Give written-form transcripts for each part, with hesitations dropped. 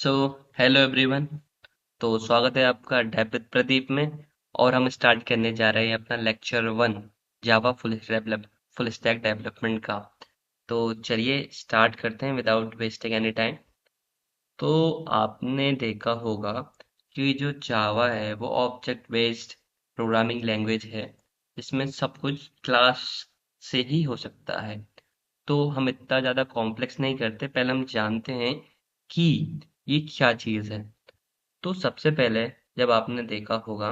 So hello everyone. तो स्वागत है आपका डेव विद प्रदीप में। और हम स्टार्ट करने जा रहे हैं अपना lecture 1 Java full stack development का। तो चलिए स्टार्ट करते हैं विदाउट वेस्टिंग एनी टाइम। तो आपने देखा होगा कि जो जावा है वो ऑब्जेक्ट बेस्ड प्रोग्रामिंग लैंग्वेज है, जिसमें सब कुछ क्लास से ही हो सकता है। तो हम इतना ज़्यादा कॉम्प्लेक्स नहीं करते, पहले हम जानते हैं कि ये क्या चीज़ है। तो सबसे पहले जब आपने देखा होगा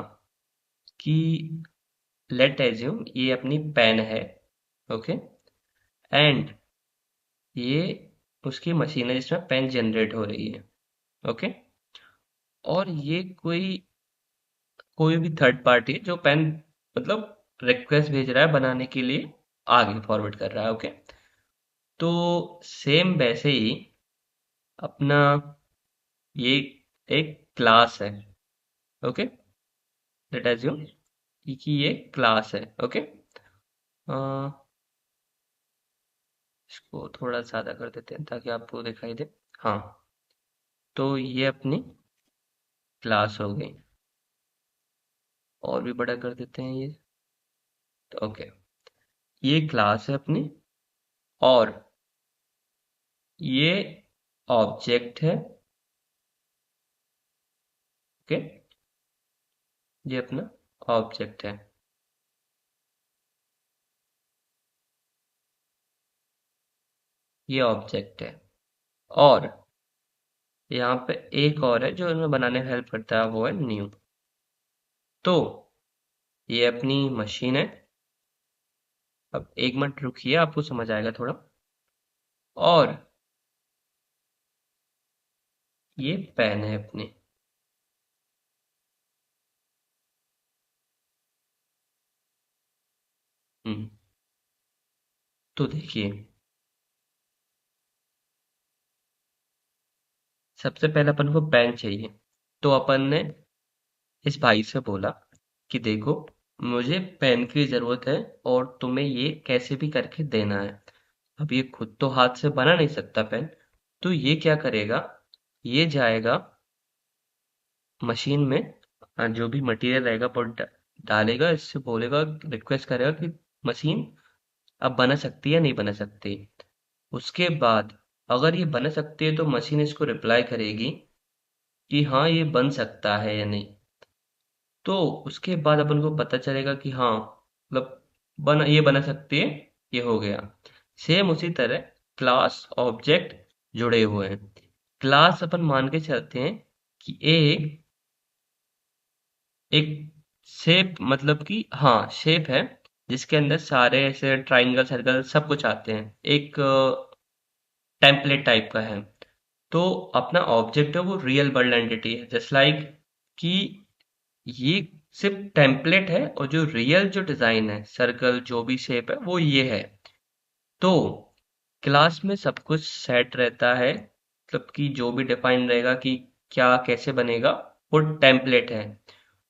कि लेट एज्यूम ये अपनी पेन है, ओके, एंड ये उसकी मशीन है जिसमें पेन जनरेट हो रही है, ओके। और ये कोई कोई भी थर्ड पार्टी जो पेन मतलब रिक्वेस्ट भेज रहा है बनाने के लिए, आगे फॉरवर्ड कर रहा है, ओके। तो सेम वैसे ही अपना ये एक क्लास है, ओके। लेट एज्यूम कि ये क्लास है, ओके। इसको थोड़ा ज़्यादा कर देते हैं ताकि आपको दिखाई दे। हाँ, तो ये अपनी क्लास हो गई। और भी बड़ा कर देते हैं ये। तो ओके, ये क्लास है अपनी, और ये ऑब्जेक्ट है, ओके। ये अपना ऑब्जेक्ट है। ये ऑब्जेक्ट है। और यहाँ पे एक और है जो इन्हें बनाने में हेल्प करता है, वो है न्यू। तो ये अपनी मशीन है। अब एक मिनट रुकिए, आपको समझ आएगा थोड़ा। और ये पेन है अपनी। हम्म। तो देखिए, सबसे पहले अपन को पेन चाहिए। तो अपन ने इस भाई से बोला कि देखो, मुझे पेन की जरूरत है और तुम्हें ये कैसे भी करके देना है। अब ये खुद तो हाथ से बना नहीं सकता पेन। तो ये क्या करेगा, ये जाएगा मशीन में, जो भी मटेरियल रहेगा वो डालेगा, इससे बोलेगा, रिक्वेस्ट करेगा कि मशीन अब बना सकती है नहीं बना सकती। उसके बाद अगर ये बना सकती है तो मशीन इसको रिप्लाई करेगी कि हाँ ये बन सकता है या नहीं। तो उसके बाद अपन को पता चलेगा कि हाँ मतलब ये बना सकती है, ये हो गया। सेम उसी तरह क्लास ऑब्जेक्ट जुड़े हुए हैं। क्लास अपन मान के चलते हैं कि एक एक शेप, मतलब कि हाँ शेप है, जिसके अंदर सारे ऐसे ट्राइंगल सर्कल सब कुछ आते हैं, एक टेम्पलेट टाइप का है। तो अपना ऑब्जेक्ट है वो रियल वर्ल्ड एंटिटी है, जस्ट लाइक कि ये सिर्फ टेम्पलेट है, और जो रियल जो डिजाइन है, सर्कल जो भी शेप है वो ये है। तो क्लास में सब कुछ सेट रहता है, मतलब कि जो भी डिफाइन रहेगा कि क्या कैसे बनेगा, वो टेम्पलेट है।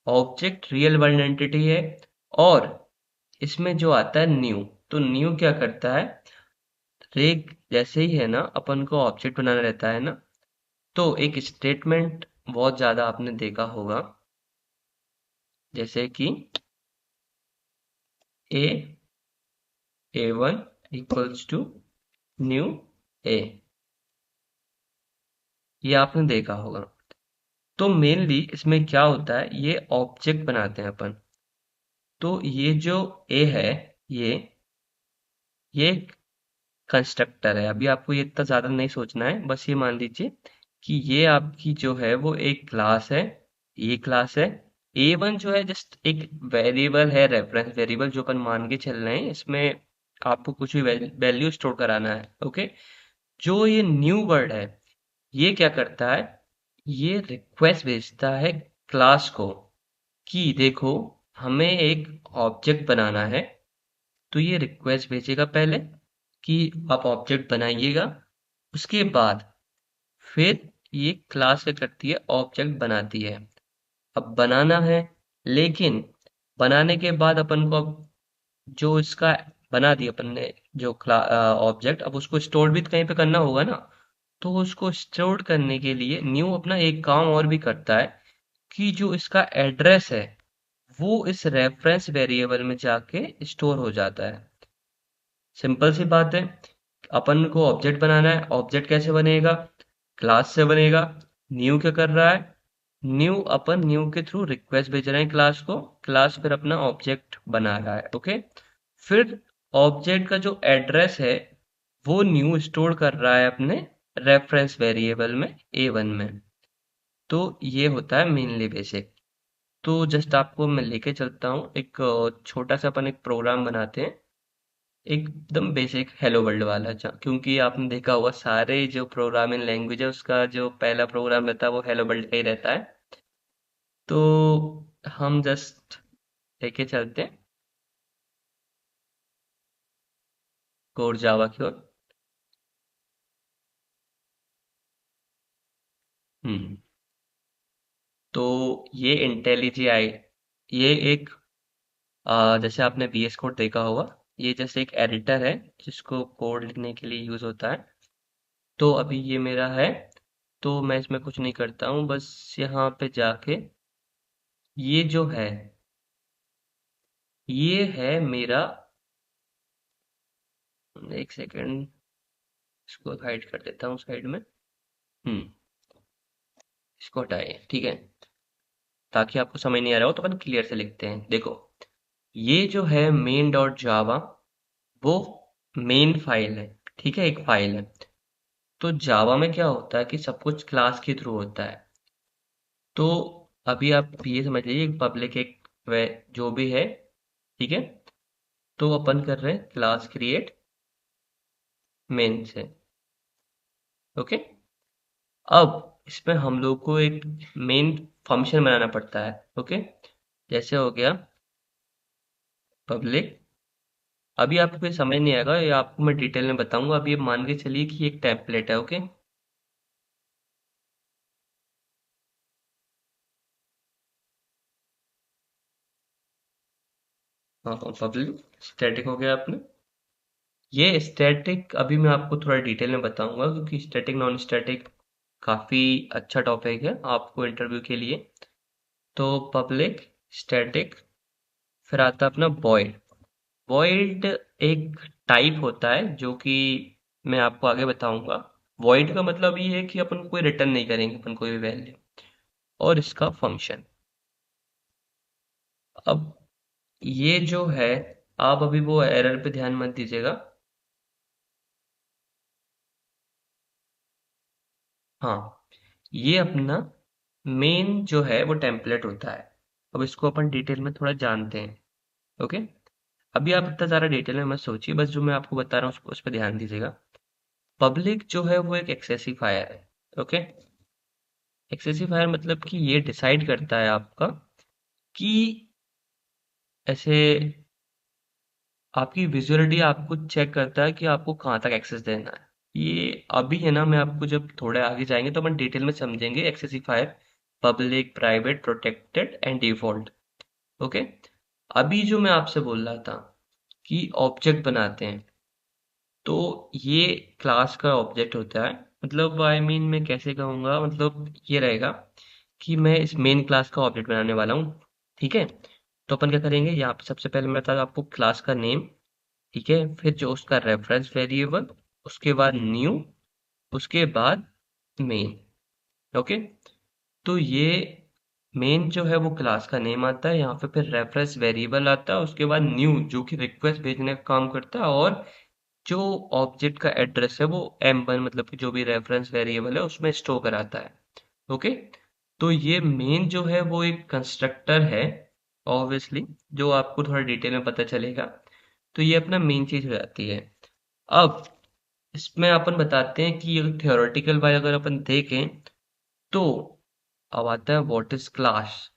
ऑब्जेक्ट रियल वर्ल्ड एंटिटी है। और इसमें जो आता है न्यू, तो न्यू क्या करता है, एक जैसे ही है ना, अपन को ऑब्जेक्ट बनाना रहता है ना, तो एक स्टेटमेंट बहुत ज्यादा आपने देखा होगा, जैसे कि ए A1 इक्वल्स टू न्यू ए, ये आपने देखा होगा। तो मेनली इसमें क्या होता है, ये ऑब्जेक्ट बनाते हैं अपन। तो ये जो ए है, ये ये कंस्ट्रक्टर है। अभी आपको ये इतना ज्यादा नहीं सोचना है, बस ये मान लीजिए कि ये आपकी जो है वो एक क्लास है। ये क्लास है। A1 जो है जस्ट एक वेरिएबल है, रेफरेंस वेरिएबल जो अपन मान के चल रहे हैं। इसमें आपको कुछ भी वैल्यू स्टोर कराना है, ओके। जो ये न्यू वर्ड है, ये क्या करता है, ये रिक्वेस्ट भेजता है क्लास को कि देखो, हमें एक ऑब्जेक्ट बनाना है। तो ये रिक्वेस्ट भेजेगा पहले कि आप ऑब्जेक्ट बनाइएगा। उसके बाद फिर ये क्लास क्या करती है, ऑब्जेक्ट बनाती है। अब बनाना है, लेकिन बनाने के बाद अपन को अब जो इसका बना दिया अपन ने, जो ऑब्जेक्ट, अब उसको स्टोर भी तो कहीं पे करना होगा ना। तो उसको स्टोर करने के लिए न्यू अपना एक काम और भी करता है कि जो इसका एड्रेस है वो इस रेफरेंस वेरिएबल में जाके स्टोर हो जाता है। सिंपल सी बात है, अपन को ऑब्जेक्ट बनाना है। ऑब्जेक्ट कैसे बनेगा? क्लास से बनेगा। न्यू क्या कर रहा है? न्यू के थ्रू रिक्वेस्ट भेज रहे हैं क्लास को। क्लास फिर अपना ऑब्जेक्ट बना रहा है। ओके, फिर ऑब्जेक्ट का जो एड्रेस है वो न्यू स्टोर कर रहा है अपने रेफरेंस वेरिएबल में A1 में। तो ये होता है मेनली बेसिक। तो जस्ट आपको मैं लेके चलता हूँ एक छोटा सा अपन एक प्रोग्राम बनाते हैं, एकदम बेसिक हेलो वर्ल्ड वाला। क्योंकि आपने देखा होगा सारे जो प्रोग्रामिंग लैंग्वेज है उसका जो पहला प्रोग्राम रहता है वो हेलो वर्ल्ड का ही रहता है। तो हम जस्ट लेके चलते हैं कोर जावा की ओर। हम्म। तो ये इंटेलिजी आई, ये एक जैसे आपने VS कोड देखा होगा, ये जैसे एक एडिटर है जिसको कोड लिखने के लिए यूज होता है। तो अभी ये मेरा है, तो मैं इसमें कुछ नहीं करता हूँ, बस यहाँ पे जाके ये जो है ये है मेरा। एक सेकंड, इसको हाइड कर देता हूँ साइड में। हम्म। इसको हटाइए, ठीक है, ताकि आपको समझ नहीं आ रहा हो तो अपन क्लियर से लिखते हैं। देखो, ये जो है मेन डॉट जावा, वो मेन फाइल है। ठीक है, एक फाइल है। तो जावा में क्या होता है कि सब कुछ क्लास के थ्रू होता है। तो अभी आप ये समझ लीजिए, एक पब्लिक एक जो भी है, ठीक है। तो अपन कर रहे हैं क्लास क्रिएट मेन से। ओके, अब इसमें हम लोग को एक मेन फंक्शन बनाना पड़ता है। ओके, जैसे हो गया पब्लिक। अभी आपको कोई समझ नहीं आएगा, ये आपको मैं डिटेल में बताऊंगा। अभी ये मान के चलिए कि एक टेम्पलेट है। ओके, हाँ हाँ, पब्लिक स्टैटिक हो गया आपने। ये स्टैटिक अभी मैं आपको थोड़ा डिटेल में बताऊंगा, क्योंकि स्टैटिक नॉन स्टैटिक काफी अच्छा टॉपिक है आपको इंटरव्यू के लिए। तो पब्लिक स्टैटिक, फिर आता है अपना वॉइड। वॉइड एक टाइप होता है जो कि मैं आपको आगे बताऊंगा। वॉइड का मतलब ये है कि अपन कोई रिटर्न नहीं करेंगे, अपन कोई भी वैल्यू। और इसका फंक्शन, अब ये जो है, आप अभी वो एरर पे ध्यान मत दीजिएगा। हाँ, ये अपना मेन जो है वो टेम्पलेट होता है। अब इसको अपन डिटेल में थोड़ा जानते हैं। ओके, अभी आप इतना ज़्यादा डिटेल में मत सोचिए, बस जो मैं आपको बता रहा हूँ उस पर ध्यान दीजिएगा। पब्लिक जो है वो एक एक्सेसिफायर है। ओके, एक्सेसिफायर मतलब कि ये डिसाइड करता है आपका कि ऐसे आपकी विजुअलिटी आपको चेक करता है कि आपको कहाँ तक एक्सेस देना है। ये अभी है ना, मैं आपको जब थोड़े आगे जाएंगे तो अपन डिटेल में समझेंगे access specifier, public, private, protected and default. Okay, अभी जो मैं आपसे बोल रहा था कि ऑब्जेक्ट बनाते हैं, तो ये क्लास का ऑब्जेक्ट होता है। मतलब आई मीन मैं कैसे कहूँगा, मतलब ये रहेगा कि मैं इस मेन क्लास का ऑब्जेक्ट बनाने वाला हूँ। ठीक है, तो अपन क्या करेंगे, यहाँ पे सबसे पहले मैं बता दूं आपको क्लास का नेम। ठीक है, फिर जो उसका रेफरेंस वेरिएबल, उसके बाद न्यू, उसके बाद मेन। ओके, तो ये मेन जो है वो क्लास का नेम आता है, यहाँ पे फिर रेफरेंस वेरिएबल आता है, उसके बाद न्यू जो कि रिक्वेस्ट भेजने का काम करता है, और जो ऑब्जेक्ट का एड्रेस है वो M1 मतलब कि जो भी रेफरेंस वेरिएबल है उसमें स्टोर कराता है। ओके, तो ये मेन जो है वो एक कंस्ट्रक्टर है, ऑब्वियसली, जो आपको थोड़ा डिटेल में पता चलेगा। तो ये अपना मेन चीज हो जाती है। अब इसमें अपन बताते हैं कि थियोरेटिकल वाइज अगर अपन देखें, तो अब आता है व्हाट इज क्लास।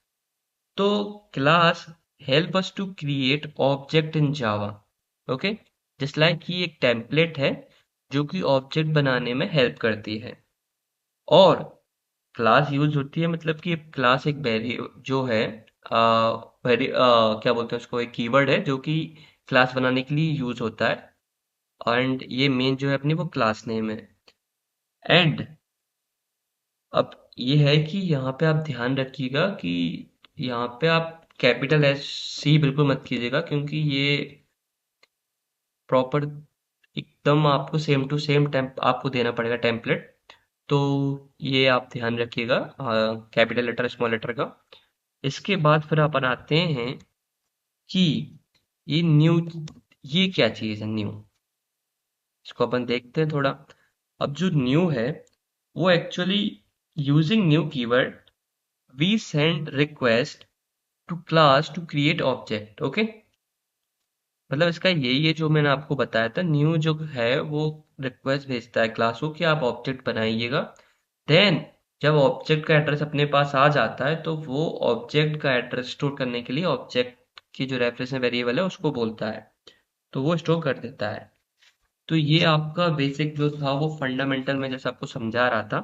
तो class help us to create object in Java. Okay, just like कि एक टेम्पलेट है जो कि ऑब्जेक्ट बनाने में हेल्प करती है। और क्लास यूज होती है, मतलब कि क्लास एक वेरी जो है क्या बोलते हैं उसको, एक कीवर्ड है जो कि क्लास बनाने के लिए यूज होता है। एंड ये मेन जो है अपनी वो क्लास नेम है। एंड अब ये है कि यहाँ पे आप ध्यान रखिएगा कि यहाँ पे आप कैपिटल एस सी बिल्कुल मत कीजिएगा, क्योंकि ये प्रॉपर एकदम आपको सेम टू सेम टेम्प आपको देना पड़ेगा टेम्पलेट। तो ये आप ध्यान रखिएगा कैपिटल लेटर स्मॉल लेटर का। इसके बाद फिर अपन आते हैं कि ये न्यू, ये क्या चीज़ है न्यू, इसको अपन देखते हैं थोड़ा। अब जो न्यू है वो actually using new keyword we send request to class to create object. Okay, मतलब इसका यही है जो मैंने आपको बताया था, न्यू जो है वो रिक्वेस्ट भेजता है क्लास को कि आप ऑब्जेक्ट बनाइएगा। देन जब ऑब्जेक्ट का एड्रेस अपने पास आ जाता है तो वो ऑब्जेक्ट का एड्रेस स्टोर करने के लिए ऑब्जेक्ट की जो रेफरेंस वेरिएबल है उसको बोलता है, तो वो स्टोर कर देता है। तो ये आपका बेसिक जो था वो फंडामेंटल में जैसे आपको समझा रहा था।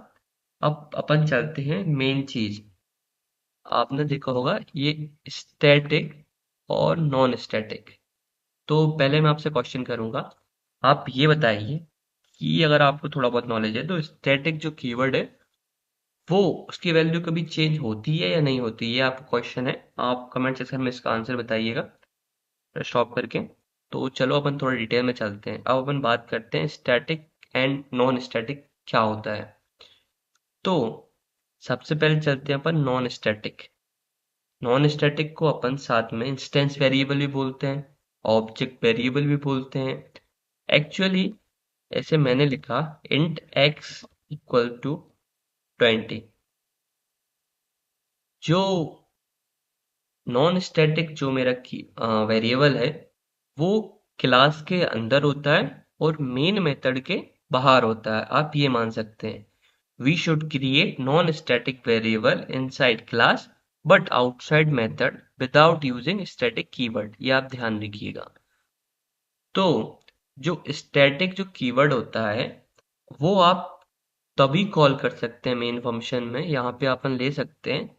अब अपन चलते हैं मेन चीज। आपने देखा होगा ये स्टैटिक और नॉन स्टैटिक। तो पहले मैं आपसे क्वेश्चन करूंगा, आप ये बताइए कि अगर आपको थोड़ा बहुत नॉलेज है तो स्टैटिक जो कीवर्ड है वो उसकी वैल्यू कभी चेंज होती है या नहीं होती, ये आपका क्वेश्चन है। आप कमेंट सेक्शन में इसका आंसर बताइएगा स्टॉप करके। तो चलो अपन थोड़ा डिटेल में चलते हैं, अब अपन बात करते हैं स्टैटिक एंड नॉन स्टैटिक क्या होता है। तो सबसे पहले चलते हैं अपन नॉन स्टैटिक। नॉन स्टैटिक को अपन साथ में इंस्टेंस वेरिएबल भी बोलते हैं, ऑब्जेक्ट वेरिएबल भी बोलते हैं। एक्चुअली ऐसे मैंने लिखा इंट एक्स इक्वल टू 20। जो नॉन स्टैटिक जो मेरा वेरिएबल है वो क्लास के अंदर होता है और मेन मेथड के बाहर होता है, आप ये मान सकते हैं। We should create non static variable inside class but outside method without using static keyword, ये आप ध्यान रखिएगा। तो जो स्टैटिक जो कीवर्ड होता है वो आप तभी कॉल कर सकते हैं मेन फंक्शन में, यहाँ पे अपन ले सकते हैं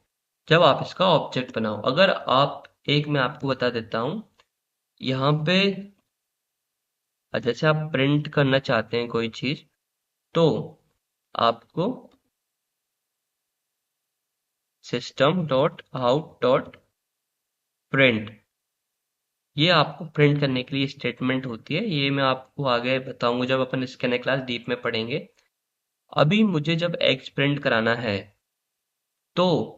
जब आप इसका ऑब्जेक्ट बनाओ। अगर आप, एक मैं आपको बता देता हूँ यहाँ पे, जैसे आप प्रिंट करना चाहते हैं कोई चीज तो आपको system dot out dot print, ये आपको प्रिंट करने के लिए स्टेटमेंट होती है। ये मैं आपको आगे बताऊंगा जब अपन स्कैन क्लास डीप में पढ़ेंगे। अभी मुझे जब एक्स प्रिंट कराना है तो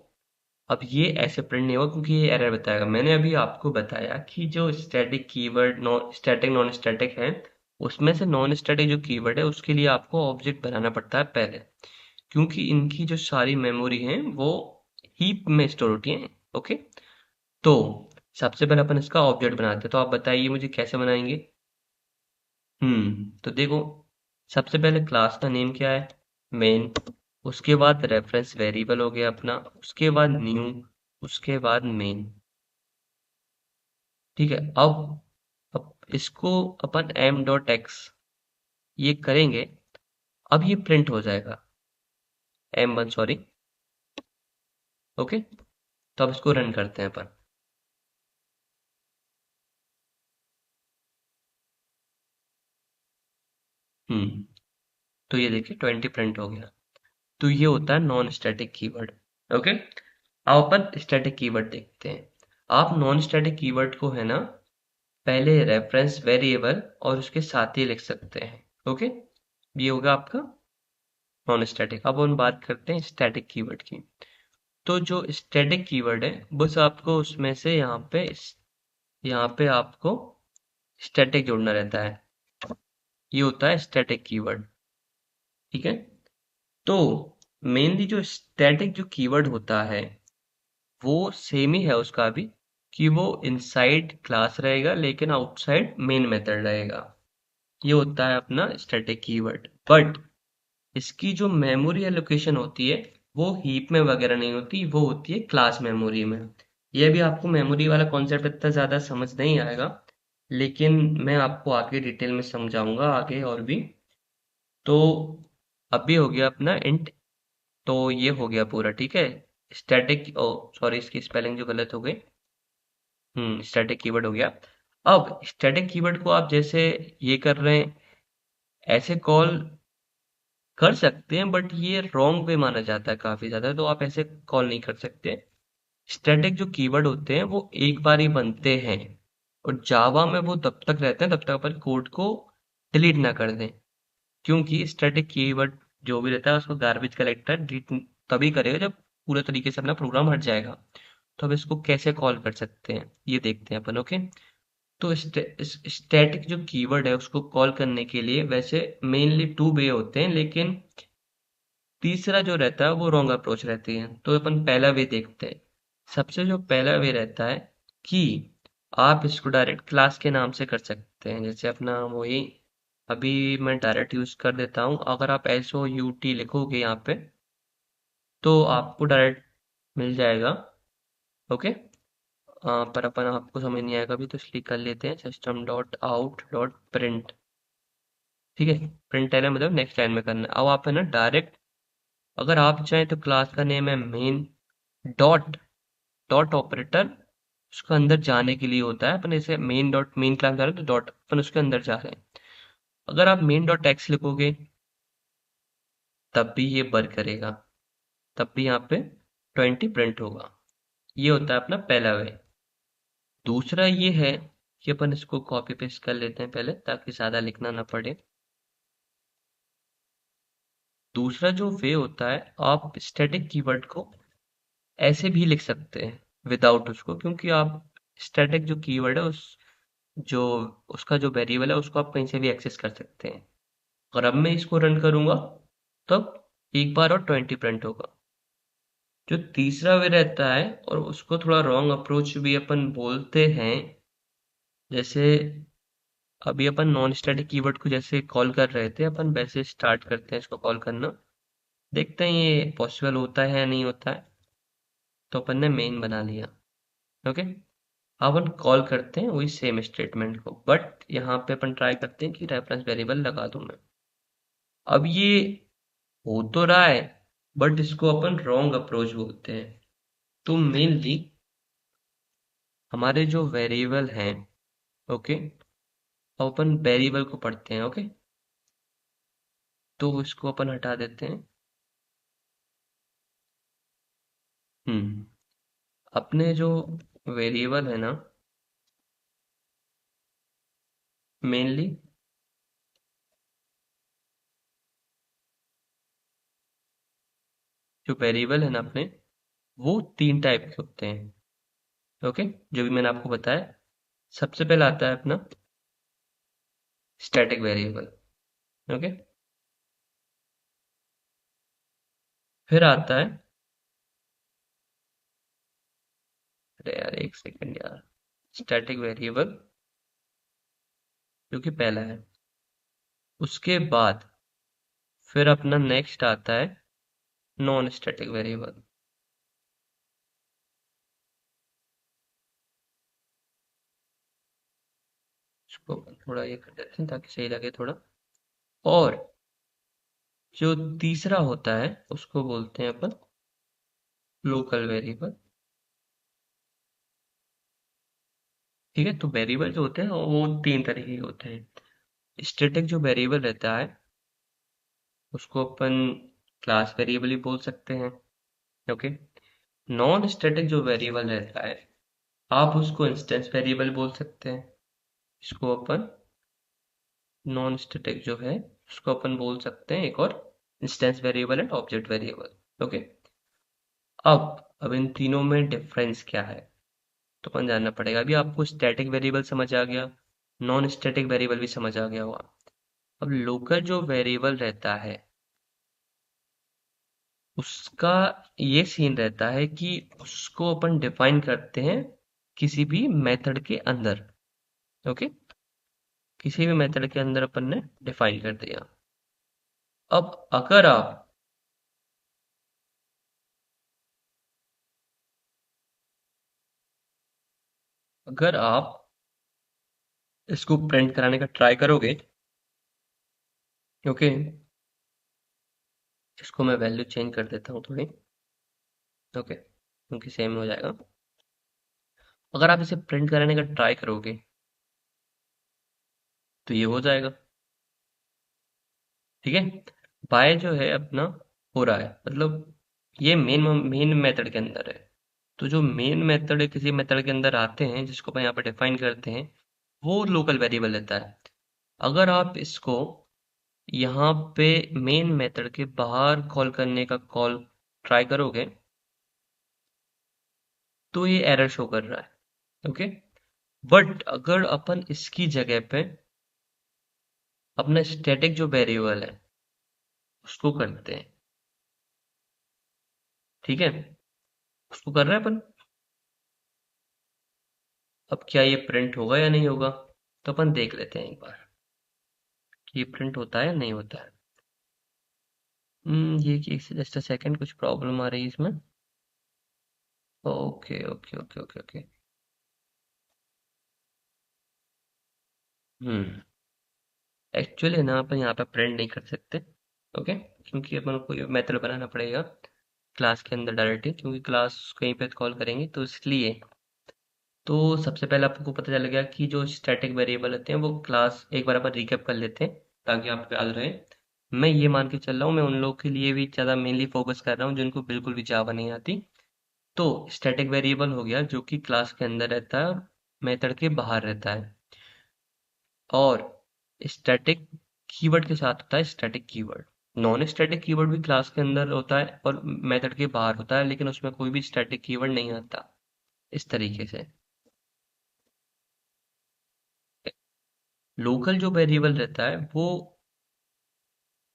अब ये ऐसे प्रिंट नहीं होगा क्योंकि ये एरर बताएगा। मैंने अभी आपको बताया कि जो static keyword non static non static है, उसमें से नॉन स्टैटिक जो कीवर्ड है उसके लिए आपको ऑब्जेक्ट बनाना पड़ता है पहले, क्योंकि इनकी जो सारी मेमोरी है वो हीप में स्टोर होती है। ओके, तो सबसे पहले अपन इसका ऑब्जेक्ट बनाते हैं, तो आप बताइए मुझे कैसे बनाएंगे। तो देखो, सबसे पहले क्लास का नेम क्या है, मेन। उसके बाद रेफरेंस वेरिएबल हो गया अपना, उसके बाद न्यू, उसके बाद मेन। ठीक है, अब इसको अपन m डॉट एक्स ये करेंगे, अब ये प्रिंट हो जाएगा m1, सॉरी। ओके, तो अब इसको रन करते हैं अपन। हम्म तो ये देखिए 20 प्रिंट हो गया। तो ये होता है नॉन स्टैटिक कीवर्ड। ओके, अब अपन स्टैटिक कीवर्ड देखते हैं। आप नॉन स्टैटिक कीवर्ड को है ना पहले रेफरेंस वेरिएबल और उसके साथ ही लिख सकते हैं। ओके, ये होगा आपका नॉन स्टैटिक। अब हम बात करते हैं स्टैटिक कीवर्ड की। तो जो स्टैटिक कीवर्ड है बस आपको उसमें से यहाँ पे आपको स्टैटिक जोड़ना रहता है, ये होता है स्टैटिक कीवर्ड। ठीक है, तो मेनली जो स्टैटिक जो कीवर्ड होता है वो सेम ही है उसका भी, कि वो इनसाइड क्लास रहेगा लेकिन आउटसाइड मेन मेथड रहेगा। ये होता है अपना स्टैटिक कीवर्ड, बट इसकी जो मेमोरी एलोकेशन होती है वो हीप में वगैरह नहीं होती, वो होती है क्लास मेमोरी में। ये भी आपको मेमोरी वाला कॉन्सेप्ट इतना ज्यादा समझ नहीं आएगा, लेकिन मैं आपको आगे डिटेल में समझाऊंगा आगे और भी। तो अभी हो गया अपना इंट, तो ये हो गया पूरा। ठीक है, स्टैटिक, ओ सॉरी इसकी स्पेलिंग जो गलत हो गई। स्टैटिक कीवर्ड हो गया। अब स्टैटिक कीवर्ड को आप जैसे ये कर रहे हैं ऐसे कॉल कर सकते हैं बट ये रॉन्ग वे माना जाता है काफी ज्यादा, तो आप ऐसे कॉल नहीं कर सकते। स्टैटिक जो कीवर्ड होते हैं वो एक बार ही बनते हैं, और जावा में वो तब तक रहते हैं तब तक अपन कोड को डिलीट ना कर दें, क्योंकि स्टैटिक कीवर्ड जो भी रहता है उसको गार्बेज कलेक्टर डिलीट तभी करेगा जब पूरे तरीके से अपना प्रोग्राम हट जाएगा। तो अब इसको कैसे कॉल कर सकते हैं ये देखते हैं अपन। ओके, तो स्टैटिक जो कीवर्ड है उसको कॉल करने के लिए वैसे मेनली टू वे होते हैं, लेकिन तीसरा जो रहता है वो रॉन्ग अप्रोच रहती है। तो अपन पहला वे देखते हैं। सबसे जो पहला वे रहता है कि आप इसको डायरेक्ट क्लास के नाम से कर सकते हैं, जैसे अपना वही अभी मैं डायरेक्ट यूज कर देता हूँ। अगर आप एस ओ यू टी लिखोगे यहाँ पे तो आपको डायरेक्ट मिल जाएगा। ओके, पर अपन आपको समझ नहीं आएगा अभी, तो इसलिए कर लेते हैं system dot out dot print. ठीक है, प्रिंट है मतलब नेक्स्ट लाइन में करना है। अब आप है ना डायरेक्ट, अगर आप चाहें तो क्लास का नेम है मेन डॉट, डॉट ऑपरेटर उसका अंदर जाने के लिए होता है। अपन ऐसे मेन डॉट मेन क्लास जा रहे हैं तो डॉट अपन उसके अंदर जा रहे हैं। अगर आप मेन डॉट एक्स लिखोगे तब भी ये वर्क करेगा, तब भी यहाँ पे 20 प्रिंट होगा। ये होता है अपना पहला वे। दूसरा ये है कि अपन इसको कॉपी पेस्ट कर लेते हैं पहले ताकि ज्यादा लिखना ना पड़े। दूसरा जो वे होता है, आप स्टैटिक कीवर्ड को ऐसे भी लिख सकते हैं विदाउट उसको, क्योंकि आप स्टैटिक जो कीवर्ड है उस जो उसका जो वेरिएबल है उसको आप कहीं से भी एक्सेस कर सकते हैं। और अब मैं इसको रन करूंगा तब एक बार और 20 प्रिंट होगा। जो तीसरा वे रहता है और उसको थोड़ा रॉन्ग अप्रोच भी अपन बोलते हैं, जैसे अभी अपन नॉन स्टैटिक कीवर्ड को जैसे कॉल कर रहे थे अपन वैसे स्टार्ट करते हैं इसको कॉल करना। देखते हैं ये पॉसिबल होता है या नहीं होता है। तो अपन ने मेन बना लिया। ओके, अब अपन कॉल करते हैं वही सेम स्टेटमेंट को, बट यहाँ पे अपन ट्राई करते हैं कि रेफरेंस वेरिएबल लगा दूं मैं। अब ये हो तो रहा है बट इसको अपन रॉन्ग अप्रोच बोलते हैं। तो मेनली हमारे जो वेरिएबल हैं, ओके, अब अपन वेरिएबल को पढ़ते हैं। ओके, तो इसको अपन हटा देते हैं। हम्म, अपने जो वेरिएबल है ना, मेनली जो वेरिएबल है ना अपने, वो तीन टाइप के होते हैं। ओके, जो भी मैंने आपको बताया। सबसे पहला आता है अपना स्टैटिक वेरिएबल। ओके, फिर आता है, अरे यार एक सेकंड यार, स्टैटिक वेरिएबल जो कि पहला है। उसके बाद फिर अपना नेक्स्ट आता है नॉन स्टैटिक वेरिएबल। इसको थोड़ा ये कर देते हैं ताकि सही लगे थोड़ा। और जो तीसरा होता है उसको बोलते हैं अपन लोकल वेरिएबल। ठीक है, तो वेरिएबल जो होते हैं वो तीन तरीके के होते हैं। स्टैटिक जो वेरिएबल रहता है उसको अपन क्लास वेरिएबल ही बोल सकते हैं। ओके, नॉन स्टैटिक जो वेरिएबल रहता है आप उसको इंस्टेंस वेरिएबल बोल सकते हैं। इसको अपन नॉन स्टैटिक जो है उसको अपन बोल सकते हैं एक और instance variable and object variable. Okay, अब इन तीनों में डिफरेंस क्या है तो अपन जानना पड़ेगा। अभी आपको स्टैटिक वेरिएबल समझ आ गया, नॉन स्टैटिक वेरिएबल भी समझ आ गया होगा। अब लोकल जो वेरिएबल रहता है उसका ये सीन रहता है कि उसको अपन डिफाइन करते हैं किसी भी मेथड के अंदर। ओके, किसी भी मेथड के अंदर अपन ने डिफाइन कर दिया। अब अगर आप इसको प्रिंट कराने का ट्राई करोगे, ओके, इसको मैं वैल्यू चेंज कर देता हूँ थोड़ी। ओके, क्योंकि सेम हो जाएगा। अगर आप इसे प्रिंट कराने का ट्राई करोगे तो ये हो जाएगा। ठीक है, बाय जो है अपना हो रहा है, मतलब ये मेन मेथड के अंदर है। तो जो मेन मेथड किसी मेथड के अंदर आते हैं जिसको अपन यहाँ पे डिफाइन करते हैं, वो लोकल वेरिएबल रहता है। अगर आप इसको यहाँ पे मेन मेथड के बाहर कॉल करने का कॉल ट्राई करोगे तो ये एरर शो कर रहा है। ओके, बट अगर अपन इसकी जगह पे अपना स्टैटिक जो वेरिएबल है उसको करते हैं, ठीक है, उसको कर रहे हैं अपन, अब क्या ये प्रिंट होगा या नहीं होगा, तो अपन देख लेते हैं एक बार कि ये प्रिंट होता है या नहीं होता है। ये जस्ट अ सेकंड, कुछ प्रॉब्लम आ रही है इसमें। Okay okay okay okay okay. Hmm actually ना अपन यहाँ पे प्रिंट नहीं कर सकते। ओके, क्योंकि अपन को ये मेथड बनाना पड़ेगा क्लास के अंदर डायरेक्टली, क्योंकि क्लास कहीं पे कॉल करेंगे तो इसलिए। तो सबसे पहले आपको पता चल गया कि जो स्टैटिक वेरिएबल होते हैं वो क्लास, एक बार अपन रिकैप कर लेते हैं ताकि आपको याद रहे। मैं ये मान के चल रहा हूँ, मैं उन लोगों के लिए भी ज़्यादा मेनली फोकस कर रहा हूँ जिनको बिल्कुल भी जावा नहीं आती। तो स्टैटिक वेरिएबल हो गया जो कि क्लास के अंदर रहता है, मेथड के बाहर रहता है। और स्टैटिक कीवर्ड के साथ होता है static keyword. Non static keyword भी क्लास के अंदर होता है और मेथड के बाहर होता है, लेकिन उसमें कोई भी स्टैटिक कीवर्ड नहीं आता इस तरीके से। लोकल जो वेरिएबल रहता है वो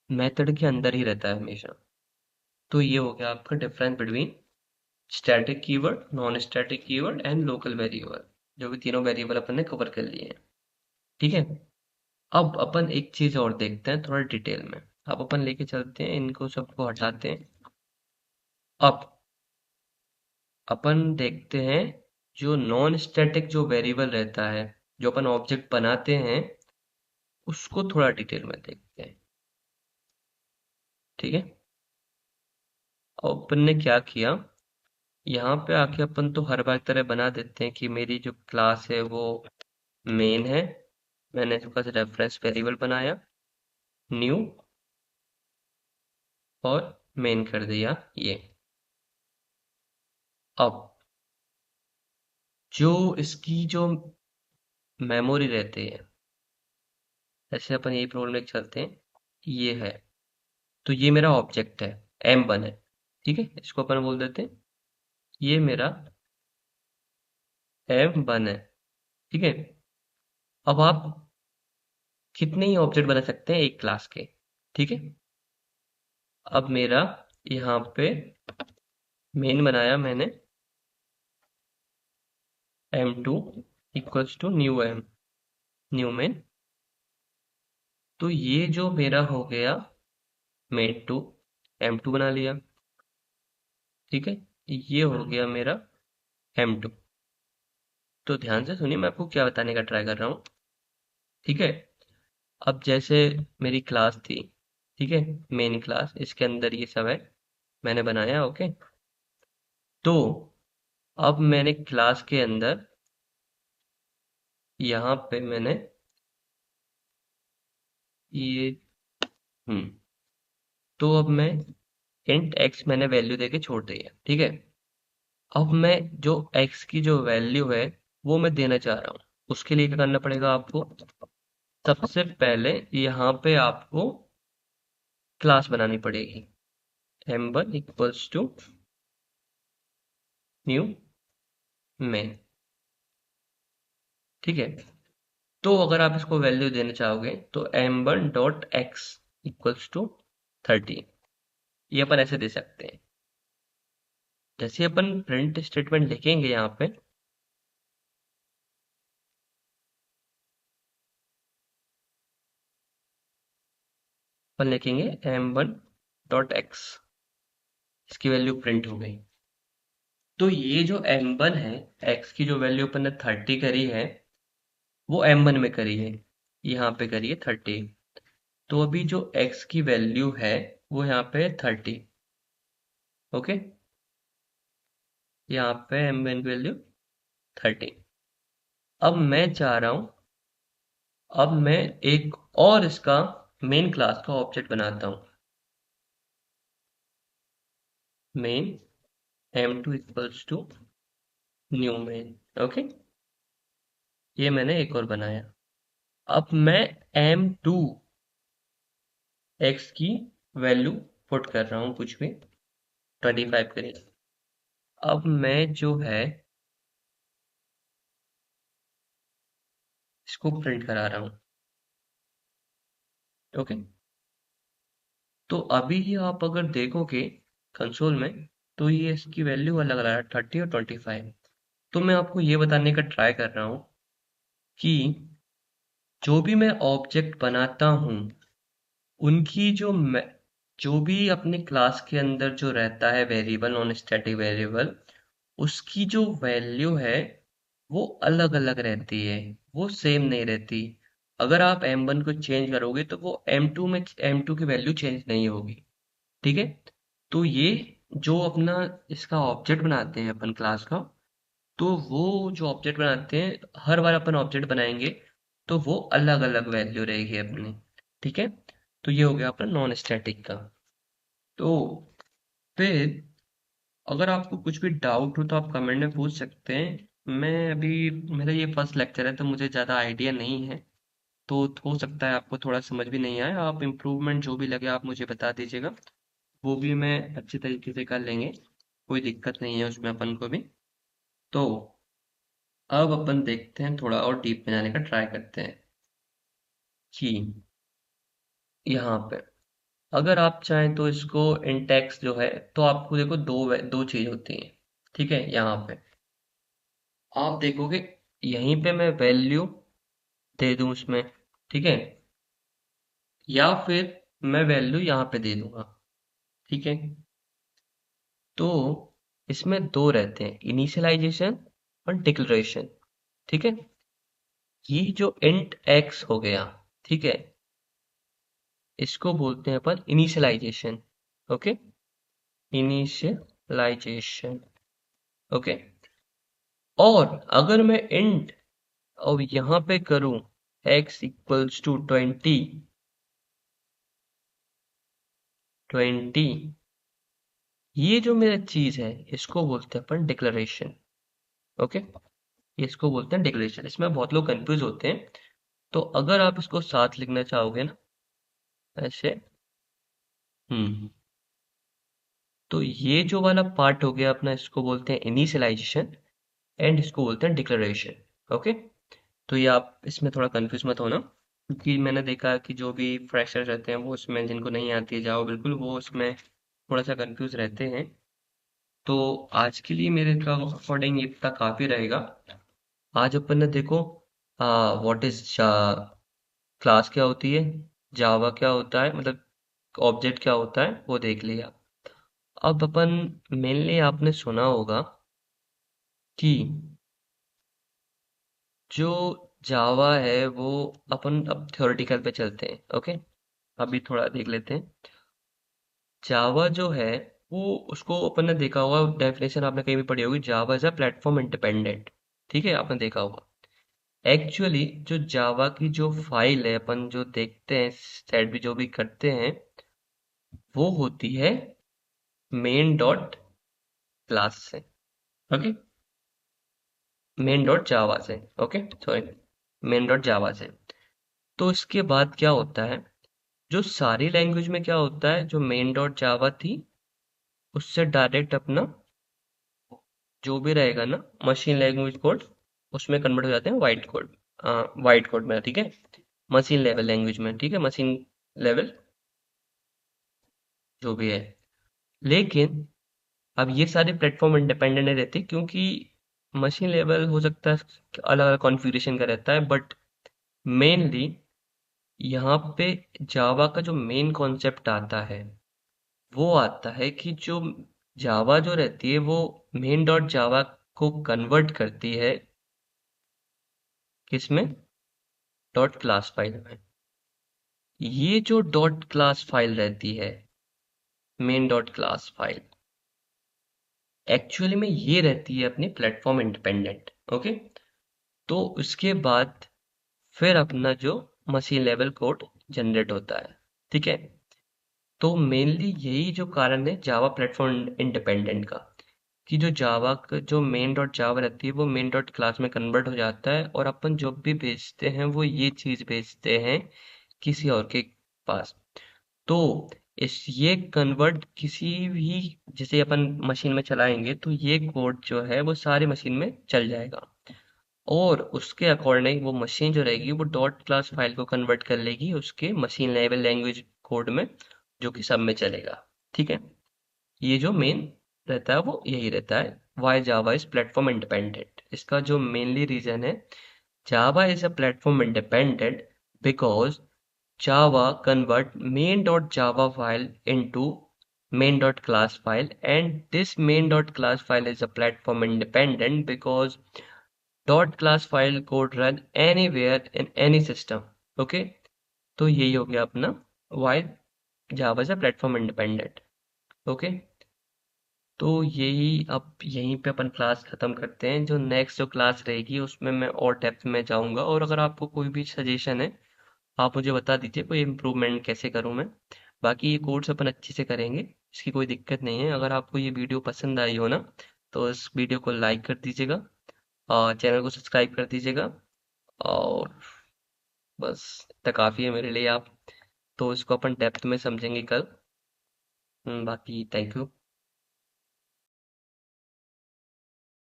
मेथड के अंदर ही रहता है हमेशा। तो ये हो गया आपका difference between static keyword, non static keyword and local variable, जो भी तीनों वेरिएबल अपन ने कवर कर लिए हैं। ठीक है, अब अपन एक चीज और देखते हैं थोड़ा डिटेल में। अब अपन लेके चलते हैं, इनको सबको हटाते हैं। अब अपन देखते हैं जो नॉन स्टैटिक जो वेरिएबल रहता है, जो अपन ऑब्जेक्ट बनाते हैं, उसको थोड़ा डिटेल में देखते हैं। ठीक है, अब अपन ने क्या किया, यहाँ पे आके अपन तो हर बार की तरह बना देते हैं कि मेरी जो क्लास है वो मेन है। मैंने इसके पास रेफरेंस वेरिएबल बनाया, न्यू, और मेन कर दिया ये। अब जो इसकी जो मेमोरी रहती है, जैसे अपन यही प्रोग्राम लेके चलते हैं, ये है। तो ये मेरा ऑब्जेक्ट है, M1 है। ठीक है, इसको अपन बोल देते हैं ये मेरा M1 है। ठीक है, अब आप कितने ही ऑब्जेक्ट बना सकते हैं एक क्लास के। ठीक है, अब मेरा यहाँ पे मेन बनाया मैंने, M2 equals to new M, new main. तो ये जो मेरा हो गया मेन टू, M2 बना लिया। ठीक है, ये हो गया मेरा M2। तो ध्यान से सुनिए, मैं आपको क्या बताने का ट्राई कर रहा हूँ। ठीक है, अब जैसे मेरी क्लास थी, ठीक है, मेन क्लास, इसके अंदर ये सब है, मैंने बनाया। ओके, तो अब मैंने क्लास के अंदर यहाँ पे मैंने ये, हम्म तो अब मैं इंट x मैंने वैल्यू देके छोड़ दी है। ठीक है, अब मैं जो x की जो वैल्यू है वो मैं देना चाह रहा हूँ। उसके लिए क्या करना पड़ेगा आपको, सबसे पहले यहाँ पे आपको क्लास बनानी पड़ेगी, m1 equals to new main. ठीक है, तो अगर आप इसको वैल्यू देना चाहोगे तो m1 dot x equals to 30, ये अपन ऐसे दे सकते हैं। जैसे अपन प्रिंट स्टेटमेंट लिखेंगे यहाँ पे, अपन लिखेंगे m1 डॉट एक्स, इसकी वैल्यू प्रिंट हो गई। तो ये जो m1 है, x की जो वैल्यू अपन ने 30 करी है, वो m1 में करी है, यहाँ पे करी है 30। तो अभी जो x की वैल्यू है वो यहाँ पे 30। ओके, यहाँ पे m1 की वैल्यू 30। अब मैं चाह रहा हूँ, अब मैं एक और इसका मेन क्लास का ऑब्जेक्ट बनाता हूँ। Main m2 equals to new main. Okay, ये मैंने एक और बनाया। अब मैं m2 x की वैल्यू पुट कर रहा हूँ कुछ भी 25 के लिए। अब मैं जो है इसको प्रिंट करा रहा हूँ। ओके, तो अभी ही आप अगर देखोगे कंसोल में, तो ये इसकी वैल्यू अलग अलग है, 30 और 25। तो मैं आपको ये बताने का ट्राई कर रहा हूँ कि जो भी मैं ऑब्जेक्ट बनाता हूँ उनकी जो भी अपने क्लास के अंदर जो रहता है वेरिएबल, नॉन स्टैटिक वेरिएबल, उसकी जो वैल्यू है वो अलग अलग रहती है, वो सेम नहीं रहती। अगर आप m1 को चेंज करोगे तो वो m2 की वैल्यू चेंज नहीं होगी। ठीक है, तो ये जो अपना इसका ऑब्जेक्ट बनाते हैं अपन क्लास का, तो वो जो ऑब्जेक्ट बनाते हैं, हर बार अपन ऑब्जेक्ट बनाएंगे तो वो अलग अलग वैल्यू रहेगी अपनी। ठीक है, तो ये हो गया अपना नॉन स्टैटिक का। तो फिर अगर आपको कुछ भी डाउट हो तो आप कमेंट में पूछ सकते हैं। मैं अभी, मेरा ये फर्स्ट लेक्चर है तो मुझे ज़्यादा आइडिया नहीं है, तो हो सकता है आपको थोड़ा समझ भी नहीं आए। आप इम्प्रूवमेंट जो भी लगे आप मुझे बता दीजिएगा, वो भी मैं अच्छे तरीके से कर लेंगे, कोई दिक्कत नहीं है उसमें अपन को भी। तो अब अपन देखते हैं, थोड़ा और डीप में जाने का ट्राई करते हैं कि यहाँ पे अगर आप चाहें तो इसको इंटेक्स जो है, तो आपको देखो दो चीज होती हैं। ठीक है, यहाँ पे आप देखोगे, यहीं पे मैं वैल्यू दे दूं उसमें, ठीक है, या फिर मैं वैल्यू यहाँ पे दे दूंगा। ठीक है, तो इसमें दो रहते हैं, इनिशियलाइजेशन और डिक्लेरेशन। ठीक है, ये जो इंट एक्स हो गया, ठीक है, इसको बोलते हैं अपन इनिशियलाइजेशन। Okay, initialisation. ओके, और अगर मैं इंट और यहाँ पे करूं x इक्वल्स टू 20, ये जो मेरा चीज है इसको बोलते हैं अपन डिक्लेरेशन। ओके, इसको बोलते हैं डिक्लेरेशन। इसमें बहुत लोग कंफ्यूज होते हैं, तो अगर आप इसको साथ लिखना चाहोगे ना, ऐसे, हम्म, तो ये जो वाला पार्ट हो गया अपना, इसको बोलते हैं इनिशियलाइजेशन, एंड इसको बोलते हैं डिक्लेरेशन। ओके, तो ये आप इसमें थोड़ा कंफ्यूज मत होना, क्योंकि मैंने देखा कि जो भी फ्रेशर रहते हैं वो उसमें, जिनको नहीं आती है जावा बिल्कुल, वो उसमें थोड़ा सा कंफ्यूज रहते हैं। तो आज के लिए मेरे अकॉर्डिंग इतना काफी रहेगा। आज अपन ने देखो व्हाट इज क्लास क्या होती है, जावा क्या होता है, मतलब ऑब्जेक्ट क्या होता है, वो देख लिया। अब अपन मेनली आपने सुना होगा कि जो जावा है वो, अपन अब थ्योरेटिकल पे चलते हैं। ओके, अभी थोड़ा देख लेते हैं। जावा जो है वो, उसको अपन ने देखा होगा, डेफिनेशन आपने कहीं भी पढ़ी होगी, जावा इज अ प्लेटफॉर्म इंडिपेंडेंट। ठीक है, आपने देखा होगा। एक्चुअली जो जावा की जो फाइल है, अपन जो देखते हैं सेट भी जो भी करते हैं, वो होती है मेन डॉट क्लास से। ओके, मेन डॉट जावा से। ओके, सॉरी, मेन डॉट जावा से। तो इसके बाद क्या होता है, जो सारी लैंग्वेज में क्या होता है, जो मेन डॉट जावा थी उससे डायरेक्ट अपना जो भी रहेगा ना मशीन लैंग्वेज कोड, उसमें कन्वर्ट हो जाते हैं वाइट कोड, वाइट कोड में। ठीक है, मशीन लेवल लैंग्वेज में, ठीक है, मशीन लेवल जो भी है। लेकिन अब ये सारे प्लेटफॉर्म इंडिपेंडेंट नहीं रहते, क्योंकि मशीन लेवल हो सकता है अलग अलग कॉन्फ़िगरेशन का रहता है, बट मेनली यहाँ पे जावा का जो मेन कॉन्सेप्ट आता है, वो आता है कि जो जावा जो रहती है वो मेन डॉट जावा को कन्वर्ट करती है किसमें, डॉट क्लास फाइल में। ये जो डॉट क्लास फाइल रहती है, main dot class file, actually में ये रहती है अपनी प्लेटफॉर्म इंडिपेंडेंट। ओके, तो उसके बाद फिर अपना जो मशीन लेवल कोड जनरेट होता है। ठीक है, तो मेनली यही जो कारण है जावा प्लेटफॉर्म इंडिपेंडेंट का, कि जो जावा का जो मेन डॉट जावा रहती है वो मेन डॉट क्लास में कन्वर्ट हो जाता है, और अपन जो भी भेजते हैं वो ये चीज भेजते हैं किसी और के पास। तो इस ये कन्वर्ट किसी भी, जैसे अपन मशीन में चलाएंगे तो ये कोड जो है वो सारी मशीन में चल जाएगा, और उसके अकॉर्डिंग वो मशीन जो रहेगी वो डॉट क्लास फाइल को कन्वर्ट कर लेगी उसके मशीन लेवल लैंग्वेज कोड में, जो कि सब में चलेगा। ठीक है, ये जो मेन रहता है वो यही रहता है, why Java is platform independent. इसका जो मेनली रीजन है, Java is a platform independent because Java convert main.java file into main.class file, and this main.class file is a platform independent because dot class file could run anywhere in any system. Okay, तो यही हो गया अपना why Java is a platform independent. Okay, तो यही अब यहीं पे अपन क्लास खत्म करते हैं। जो नेक्स्ट जो क्लास रहेगी उसमें मैं और डेप्थ में जाऊंगा, और अगर आपको कोई भी सजेशन है आप मुझे बता दीजिए, कोई इम्प्रूवमेंट कैसे करूं मैं। बाकी ये कोर्स अपन अच्छे से करेंगे, इसकी कोई दिक्कत नहीं है। अगर आपको ये वीडियो पसंद आई हो ना, तो इस वीडियो को लाइक कर दीजिएगा और चैनल को सब्सक्राइब कर दीजिएगा, और बस इतना काफ़ी है मेरे लिए। आप तो इसको अपन डेप्थ में समझेंगे कल। बाकी थैंक यू।